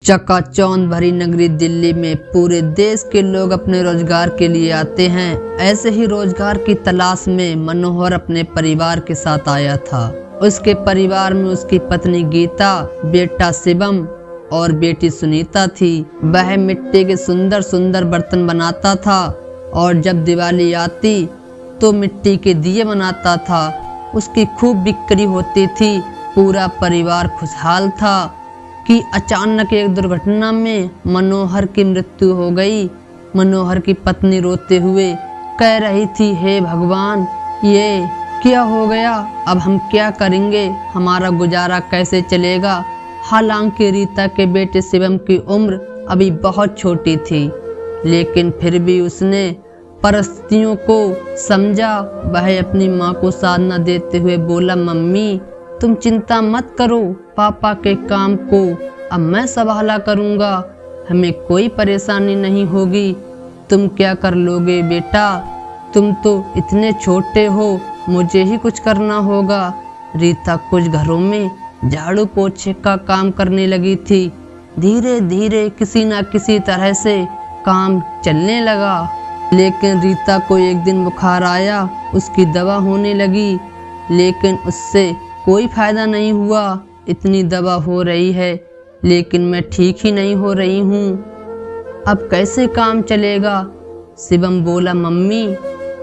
चकाचौंध भरी नगरी दिल्ली में पूरे देश के लोग अपने रोजगार के लिए आते हैं। ऐसे ही रोजगार की तलाश में मनोहर अपने परिवार के साथ आया था। उसके परिवार में उसकी पत्नी गीता, बेटा शिवम और बेटी सुनीता थी। वह मिट्टी के सुंदर सुंदर बर्तन बनाता था और जब दिवाली आती तो मिट्टी के दिए बनाता था। उसकी खूब बिक्री होती थी। पूरा परिवार खुशहाल था कि अचानक एक दुर्घटना में मनोहर की मृत्यु हो गई। मनोहर की पत्नी रोते हुए कह रही थी, हे भगवान, ये क्या हो गया? अब हम क्या करेंगे? हमारा गुजारा कैसे चलेगा? हालांकि रीता के बेटे शिवम की उम्र अभी बहुत छोटी थी, लेकिन फिर भी उसने परिस्थितियों को समझा। वह अपनी माँ को सांत्वना देते हुए बोला, मम्मी तुम चिंता मत करो, पापा के काम को अब मैं संभाला करूँगा, हमें कोई परेशानी नहीं होगी। तुम क्या कर लोगे बेटा? तुम तो इतने छोटे हो, मुझे ही कुछ करना होगा। रीता कुछ घरों में झाड़ू पोछे का काम करने लगी थी। धीरे धीरे किसी न किसी तरह से काम चलने लगा, लेकिन रीता को एक दिन बुखार आया। उसकी दवा होने लगी, लेकिन उससे कोई फायदा नहीं हुआ। इतनी दवा हो रही है, लेकिन मैं ठीक ही नहीं हो रही हूँ। अब कैसे काम चलेगा? शिवम बोला, मम्मी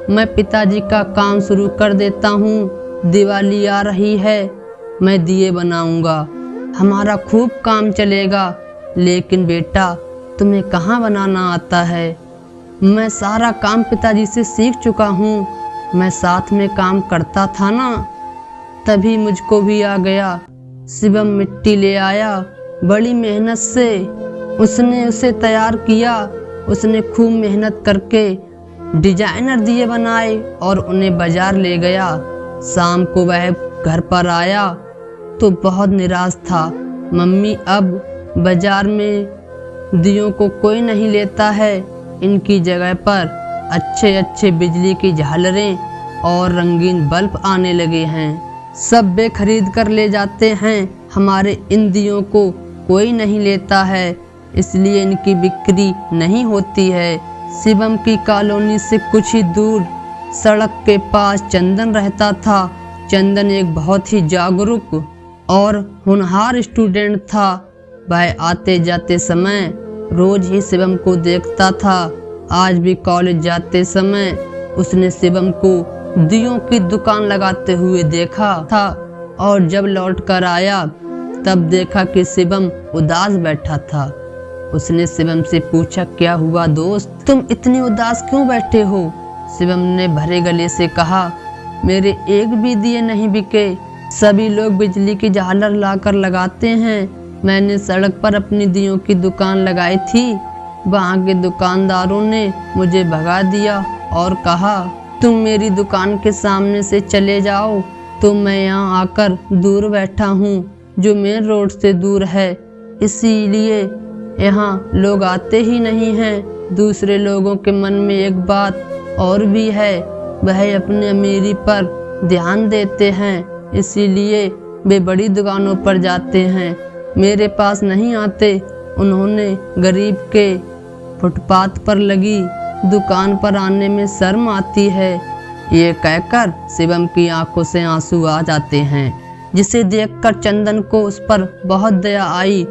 मैं पिताजी का काम शुरू कर देता हूँ। दिवाली आ रही है, मैं दिए बनाऊंगा, हमारा खूब काम चलेगा। लेकिन बेटा तुम्हें कहाँ बनाना आता है? मैं सारा काम पिताजी से सीख चुका हूँ, मैं साथ में काम करता था ना, तभी मुझको भी आ गया। शिवम मिट्टी ले आया, बड़ी मेहनत से उसने उसे तैयार किया। उसने खूब मेहनत करके डिजाइनर दिए बनाए और उन्हें बाजार ले गया। शाम को वह घर पर आया तो बहुत निराश था। मम्मी अब बाजार में दियों को कोई नहीं लेता है, इनकी जगह पर अच्छे अच्छे बिजली की झालरें और रंगीन बल्ब आने लगे हैं। सब वे खरीद कर ले जाते हैं, हमारे इन दियों को कोई नहीं लेता है, इसलिए इनकी बिक्री नहीं होती है। शिवम की कॉलोनी से कुछ ही दूर सड़क के पास चंदन रहता था। चंदन एक बहुत ही जागरूक और होनहार स्टूडेंट था। वह आते जाते समय रोज ही शिवम को देखता था। आज भी कॉलेज जाते समय उसने शिवम को दियों की दुकान लगाते हुए देखा था, और जब लौट कर आया तब देखा कि शिवम उदास बैठा था। उसने शिवम से पूछा, क्या हुआ दोस्त, तुम इतनी उदास क्यों बैठे हो? शिवम ने भरे गले से कहा, मेरे एक भी दिए नहीं बिके, सभी लोग बिजली की झालर लाकर लगाते हैं। मैंने सड़क पर अपनी दियों की दुकान लगाई थी, वहाँ के दुकानदारों ने मुझे भगा दिया और कहा, तुम मेरी दुकान के सामने से चले जाओ। तो मैं यहाँ आकर दूर बैठा हूँ, जो मेन रोड से दूर है, इसीलिए यहाँ लोग आते ही नहीं हैं। दूसरे लोगों के मन में एक बात और भी है, वह अपने अमीरी पर ध्यान देते हैं, इसीलिए वे बड़ी दुकानों पर जाते हैं, मेरे पास नहीं आते। उन्होंने गरीब के फुटपाथ पर लगी दुकान पर आने में शर्म आती है। ये कहकर शिवम की आंखों से आंसू आ जाते हैं, जिसे देखकर चंदन को उस पर बहुत दया आई।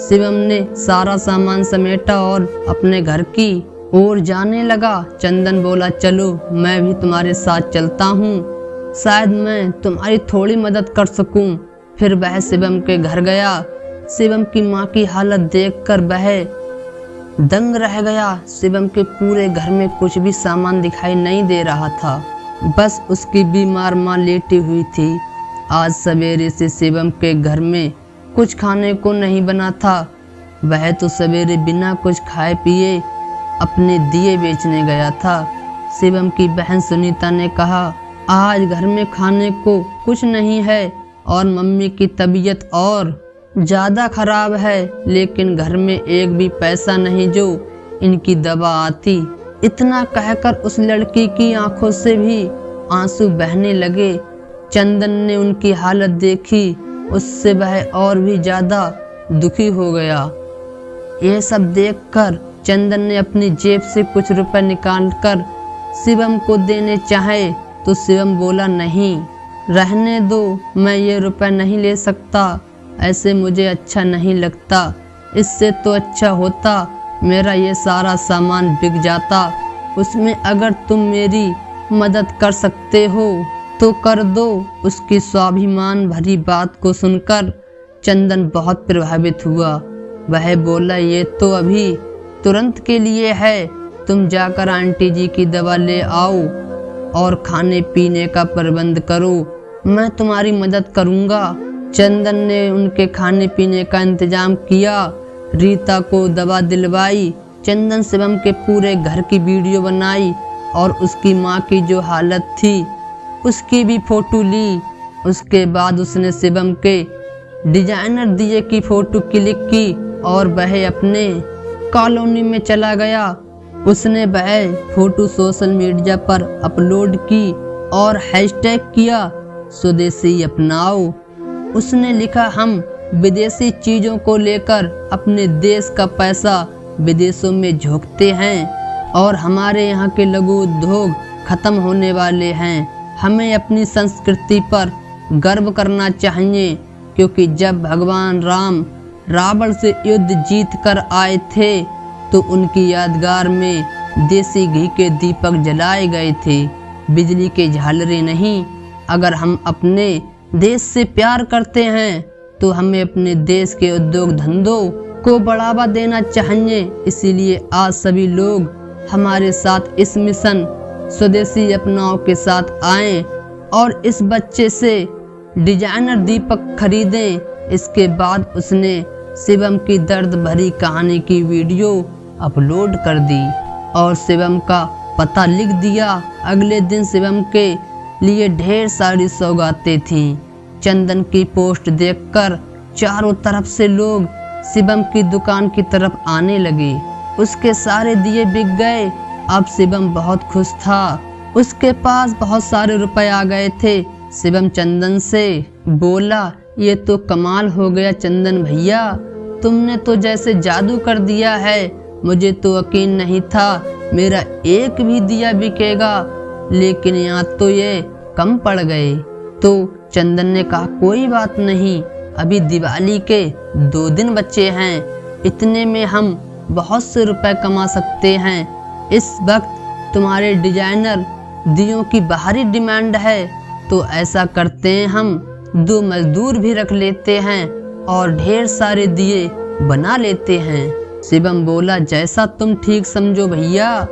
शिवम ने सारा सामान समेटा और अपने घर की ओर जाने लगा। चंदन बोला, चलो मैं भी तुम्हारे साथ चलता हूँ, शायद मैं तुम्हारी थोड़ी मदद कर सकूं। फिर वह शिवम के घर गया। शिवम की माँ की हालत देखकर वह दंग रह गया। शिवम के पूरे घर में कुछ भी सामान दिखाई नहीं दे रहा था, बस उसकी बीमार माँ लेटी हुई थी। आज सवेरे से शिवम के घर में कुछ खाने को नहीं बना था। वह तो सवेरे बिना कुछ खाए पिए अपने दिए बेचने गया था। शिवम की बहन सुनीता ने कहा, आज घर में खाने को कुछ नहीं है और मम्मी की तबीयत और ज़्यादा खराब है, लेकिन घर में एक भी पैसा नहीं जो इनकी दवा आती। इतना कहकर उस लड़की की आंखों से भी आंसू बहने लगे। चंदन ने उनकी हालत देखी, उससे वह और भी ज़्यादा दुखी हो गया। यह सब देखकर चंदन ने अपनी जेब से कुछ रुपए निकालकर शिवम को देने चाहे तो शिवम बोला, नहीं रहने दो, मैं ये रुपए नहीं ले सकता, ऐसे मुझे अच्छा नहीं लगता। इससे तो अच्छा होता मेरा ये सारा सामान बिक जाता, उसमें अगर तुम मेरी मदद कर सकते हो तो कर दो। उसकी स्वाभिमान भरी बात को सुनकर चंदन बहुत प्रभावित हुआ। वह बोला, ये तो अभी तुरंत के लिए है, तुम जाकर आंटी जी की दवा ले आओ और खाने पीने का प्रबंध करो, मैं तुम्हारी मदद करूँगा। चंदन ने उनके खाने पीने का इंतजाम किया, रीता को दवा दिलवाई। चंदन शिवम के पूरे घर की वीडियो बनाई और उसकी माँ की जो हालत थी उसकी भी फोटो ली। उसके बाद उसने शिवम के डिजाइनर दिए की फोटो क्लिक की और वह अपने कॉलोनी में चला गया। उसने वह फोटो सोशल मीडिया पर अपलोड की और हैशटैग किया स्वदेशी अपनाओ। उसने लिखा, हम विदेशी चीज़ों को लेकर अपने देश का पैसा विदेशों में झोंकते हैं और हमारे यहाँ के लघु उद्योग खत्म होने वाले हैं। हमें अपनी संस्कृति पर गर्व करना चाहिए, क्योंकि जब भगवान राम रावण से युद्ध जीत कर आए थे तो उनकी यादगार में देसी घी के दीपक जलाए गए थे, बिजली के झालरें नहीं। अगर हम अपने देश से प्यार करते हैं तो हमें अपने देश के उद्योग धंधों को बढ़ावा देना चाहिए। इसीलिए आज सभी लोग हमारे साथ इस मिशन स्वदेशी अपनाओ के साथ आएं और इस बच्चे से डिजाइनर दीपक खरीदें। इसके बाद उसने शिवम की दर्द भरी कहानी की वीडियो अपलोड कर दी और शिवम का पता लिख दिया। अगले दिन शिवम के लिए ढेर सारी सौगातें थीं। चंदन की पोस्ट देखकर चारों तरफ से लोग शिवम की दुकान की तरफ आने लगे। उसके सारे दिए बिक गए। अब शिवम बहुत खुश था, उसके पास बहुत सारे रुपए आ गए थे। शिवम चंदन से बोला, ये तो कमाल हो गया चंदन भैया, तुमने तो जैसे जादू कर दिया है। मुझे तो यकीन नहीं था मेरा एक भी दिया बिकेगा, लेकिन यहाँ तो ये कम पड़ गए। तो चंदन ने कहा, कोई बात नहीं, अभी दिवाली के 2 दिन बचे हैं, इतने में हम बहुत से रुपए कमा सकते हैं। इस वक्त तुम्हारे डिजाइनर दियों की बाहरी डिमांड है, तो ऐसा करते हैं हम 2 मजदूर भी रख लेते हैं और ढेर सारे दिए बना लेते हैं। शिवम बोला, जैसा तुम ठीक समझो भैया।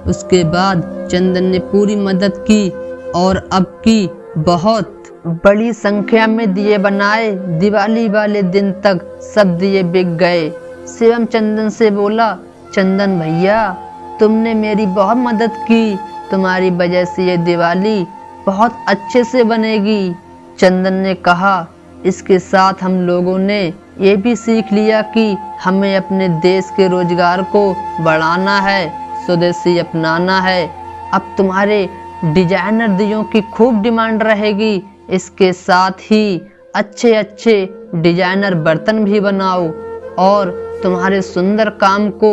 उसके बाद चंदन ने पूरी मदद की और अब की बहुत बड़ी संख्या में दिए बनाए। दिवाली वाले दिन तक सब दिए बिक गए। शिवम चंदन से बोला, चंदन भैया तुमने मेरी बहुत मदद की, तुम्हारी वजह से ये दिवाली बहुत अच्छे से बनेगी। चंदन ने कहा, इसके साथ हम लोगों ने ये भी सीख लिया कि हमें अपने देश के रोजगार को बढ़ाना है, स्वदेशी अपनाना है। अब तुम्हारे डिजाइनर दियों की खूब डिमांड रहेगी। इसके साथ ही अच्छे अच्छे डिजाइनर बर्तन भी बनाओ और तुम्हारे सुंदर काम को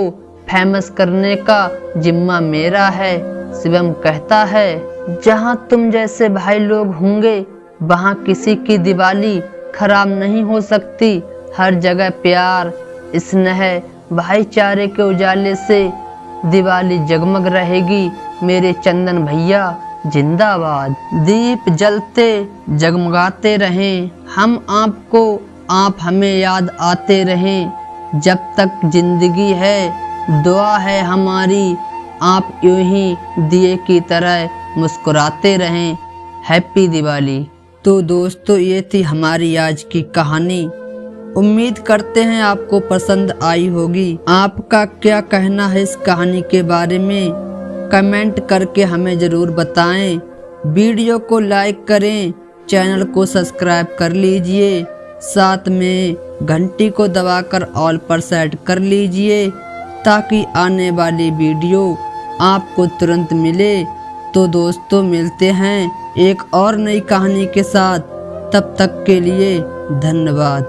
फेमस करने का जिम्मा मेरा है। शिवम कहता है, जहाँ तुम जैसे भाई लोग होंगे वहाँ किसी की दिवाली खराब नहीं हो सकती। हर जगह प्यार, स्नेह, भाईचारे के उजाले से दिवाली जगमग रहेगी। मेरे चंदन भैया जिंदाबाद। दीप जलते जगमगाते रहें, हम आपको, आप हमें याद आते रहें। जब तक जिंदगी है दुआ है हमारी, आप यूं ही दिए की तरह मुस्कुराते रहें। हैप्पी दिवाली। तो दोस्तों, ये थी हमारी आज की कहानी। उम्मीद करते हैं आपको पसंद आई होगी। आपका क्या कहना है इस कहानी के बारे में, कमेंट करके हमें ज़रूर बताएं। वीडियो को लाइक करें, चैनल को सब्सक्राइब कर लीजिए, साथ में घंटी को दबाकर ऑल पर सेट कर लीजिए ताकि आने वाली वीडियो आपको तुरंत मिले। तो दोस्तों, मिलते हैं एक और नई कहानी के साथ। तब तक के लिए धन्यवाद।